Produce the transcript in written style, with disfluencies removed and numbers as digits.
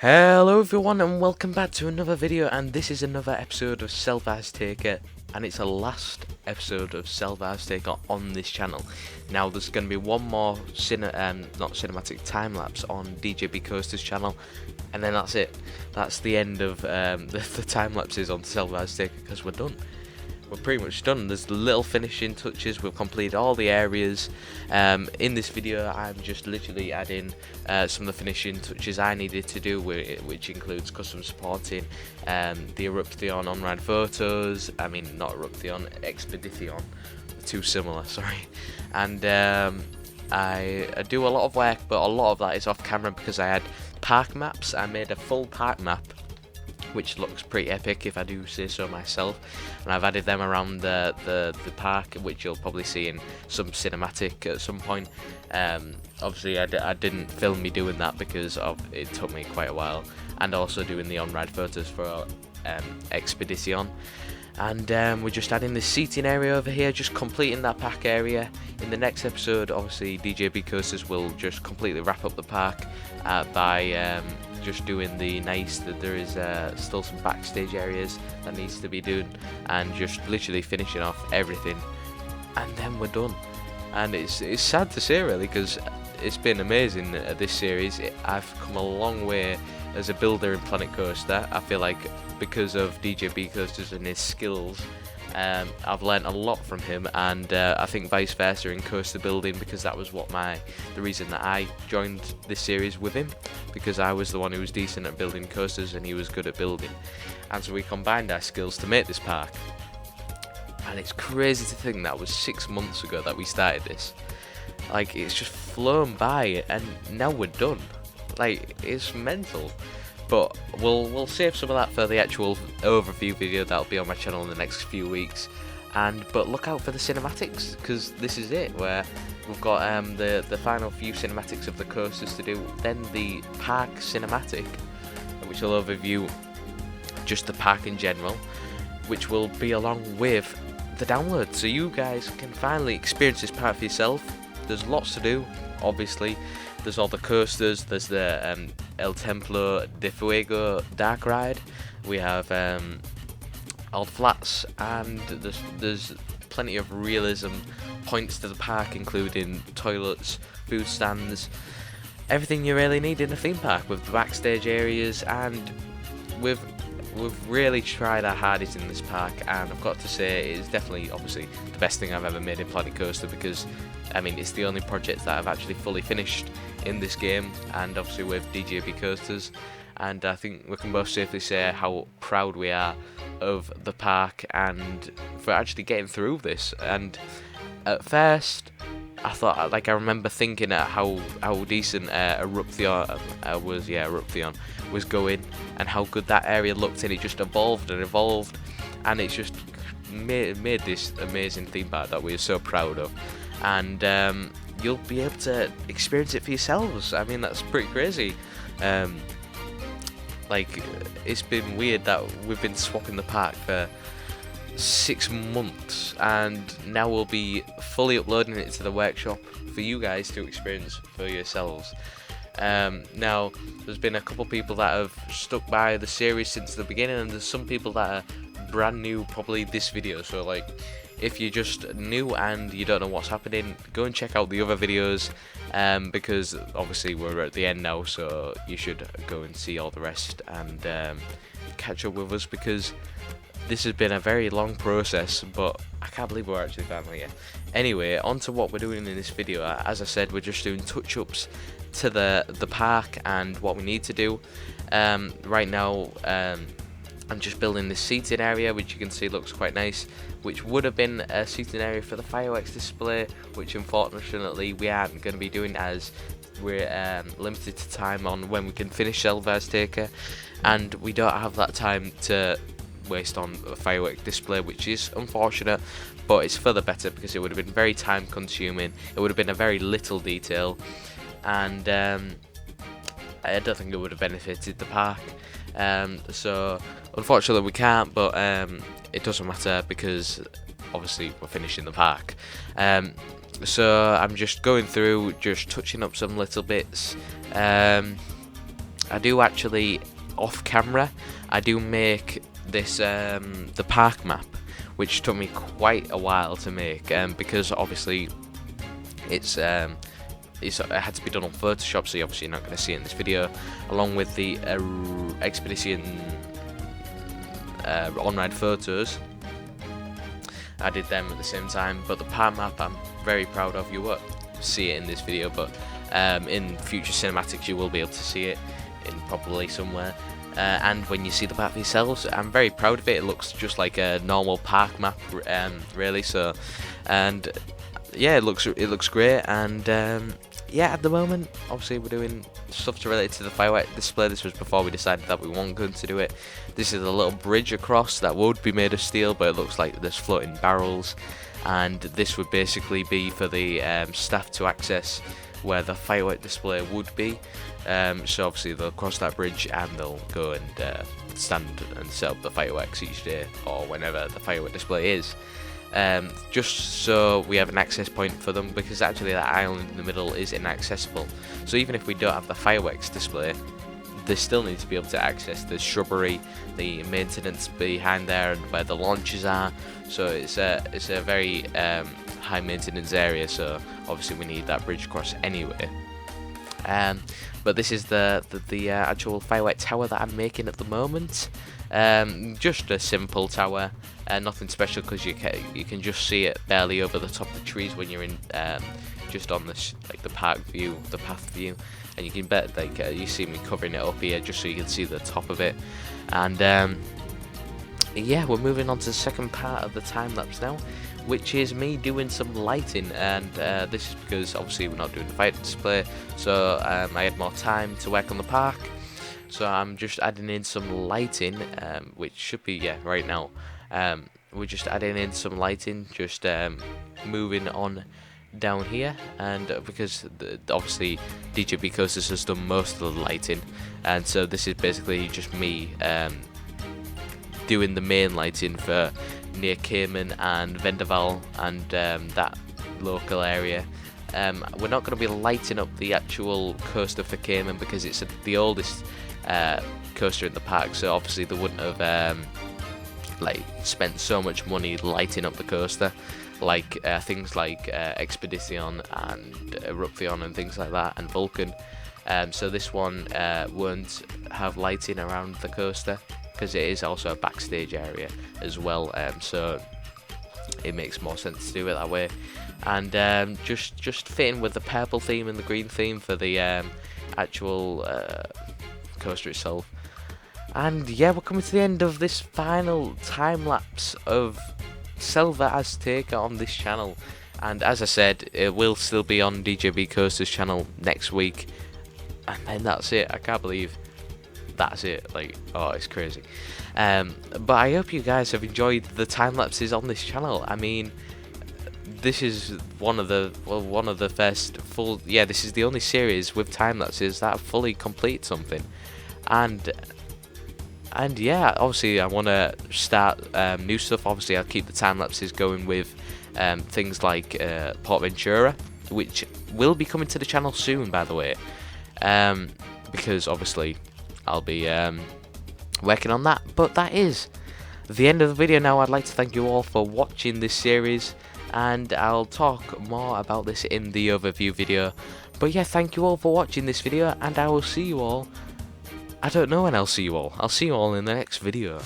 Hello everyone and welcome back to another video, and this is another episode of Selva Azteca, and it's a last episode of Selva Azteca on this channel. Now there's going to be one more not cinematic time-lapse on DJBKoasteRs channel, and then that's it. That's the end of the time-lapses on Selva Azteca because we're done. We're pretty much done. There's little finishing touches. We've completed all the areas. In this video I'm just literally adding some of the finishing touches I needed to do, which includes custom supporting the Eruption on-ride photos. I mean, not Eruption, Expedition. Too similar, sorry. And I do a lot of work, but a lot of that is off camera because I had park maps. I made a full park map, which looks pretty epic if I do say so myself, and I've added them around the park, which you'll probably see in some cinematic at some point. Obviously I didn't film me doing that because it took me quite a while, and also doing the on-ride photos for Expedition. And we're just adding this seating area over here, just completing that park area. In the next episode, obviously DJBKoasteRs will just completely wrap up the park by just doing the that there is still some backstage areas that needs to be done, and just literally finishing off everything, and then we're done. And it's sad to say really, because it's been amazing this series. I've come a long way as a builder in Planet Coaster. I feel like because of DJBKoasteRs and his skills, I've learnt a lot from him, and I think vice versa in coaster building, because that was the reason that I joined this series with him, because I was the one who was decent at building coasters and he was good at building, and so we combined our skills to make this park. And it's crazy to think that was 6 months ago that we started this. Like, it's just flown by and now we're done. Like, it's mental. But we'll save some of that for the actual overview video that'll be on my channel in the next few weeks. But look out for the cinematics, because this is it, where we've got the final few cinematics of the coasters to do, then the park cinematic, which will overview just the park in general, which will be along with the download, so you guys can finally experience this park for yourself. There's lots to do, obviously. There's all the coasters, there's the El Templo de Fuego dark ride, we have all the flats, and there's plenty of realism points to the park, including toilets, food stands, everything you really need in a theme park, with the backstage areas. And we've really tried our hardest in this park, and I've got to say it is definitely, obviously, the best thing I've ever made in Planet Coaster, because I mean, it's the only project that I've actually fully finished in this game, and obviously with DJBKoasteRs, and I think we can both safely say how proud we are of the park and for actually getting through this. And at first I thought, like, I remember thinking at how decent Eruption was going, and how good that area looked, and it just evolved and evolved, and it's just made this amazing theme park that we're so proud of. And you'll be able to experience it for yourselves. I mean, that's pretty crazy. Like, it's been weird that we've been swapping the park for 6 months, and now we'll be fully uploading it to the workshop for you guys to experience for yourselves. Now, there's been a couple people that have stuck by the series since the beginning, and there's some people that are brand new, probably this video. So, like, if you're just new and you don't know what's happening, go and check out the other videos, because obviously we're at the end now, so you should go and see all the rest and catch up with us, because this has been a very long process, but I can't believe we're actually finally here. Anyway, on to what we're doing in this video. As I said, we're just doing touch-ups to the park and what we need to do. Right now, I'm just building this seating area, which you can see looks quite nice, which would have been a seating area for the fireworks display, which unfortunately we aren't going to be doing, as we're limited to time on when we can finish Selva Azteca, and we don't have that time to waste on a firework display, which is unfortunate, but it's for the better, because it would have been very time consuming, it would have been a very little detail, and I don't think it would have benefited the park. So unfortunately we can't, but it doesn't matter, because obviously we're finishing the park. So I'm just going through, just touching up some little bits, I do actually, off camera, I do make this the park map, which took me quite a while to make, because obviously it had to be done on Photoshop, so obviously you're not going to see it in this video, along with the Expedition on-ride photos. I did them at the same time, but the park map I'm very proud of. You won't see it in this video, but in future cinematics you will be able to see it in probably somewhere. And when you see the map yourselves, I'm very proud of it. It looks just like a normal park map, really. So, and yeah, it looks great. And yeah, at the moment, obviously we're doing stuff related to the firework display. This was before we decided that we weren't going to do it. This is a little bridge across that would be made of steel, but it looks like there's floating barrels. And this would basically be for the staff to access where the firework display would be. So obviously they'll cross that bridge and they'll go and stand and set up the fireworks each day, or whenever the firework display is. Just so we have an access point for them, because actually that island in the middle is inaccessible. So even if we don't have the fireworks display, they still need to be able to access the shrubbery, the maintenance behind there, and where the launches are. So it's a very high maintenance area, so obviously we need that bridge across anyway. But this is the actual firework tower that I'm making at the moment. Just a simple tower, nothing special, because you can just see it barely over the top of the trees when you're in just on this the park view, the path view, and you can bet you see me covering it up here just so you can see the top of it. And yeah, we're moving on to the second part of the time lapse now, which is me doing some lighting. And this is because obviously we're not doing the fire display, so I had more time to work on the park, so I'm just adding in some lighting, which should be right now. We're just adding in some lighting, just moving on down here, and because obviously DJBKoasteRs has done most of the lighting, and so this is basically just me doing the main lighting for near Cayman and Vendaval and that local area. We're not going to be lighting up the actual coaster for Cayman because it's the oldest coaster in the park, so obviously they wouldn't have spent so much money lighting up the coaster like things like Expedition and Eruption and things like that, and Vulcan. So this one won't have lighting around the coaster, because it is also a backstage area as well, so it makes more sense to do it that way. And just fitting with the purple theme and the green theme for the actual coaster itself. And yeah, we're coming to the end of this final time lapse of Selva Azteca on this channel, and as I said, it will still be on DJBKoasteRs channel next week, and then that's it. I can't believe that's it. Oh, it's crazy. But I hope you guys have enjoyed the time lapses on this channel. I mean, this is one of the first full, this is the only series with time lapses that fully complete something. And yeah, obviously I want to start new stuff. Obviously I'll keep the time lapses going with things like Port Ventura, which will be coming to the channel soon, by the way, because obviously I'll be working on that. But that is the end of the video now. I'd like to thank you all for watching this series, and I'll talk more about this in the overview video. But yeah, thank you all for watching this video, and I will see you all. I don't know when I'll see you all. I'll see you all in the next video.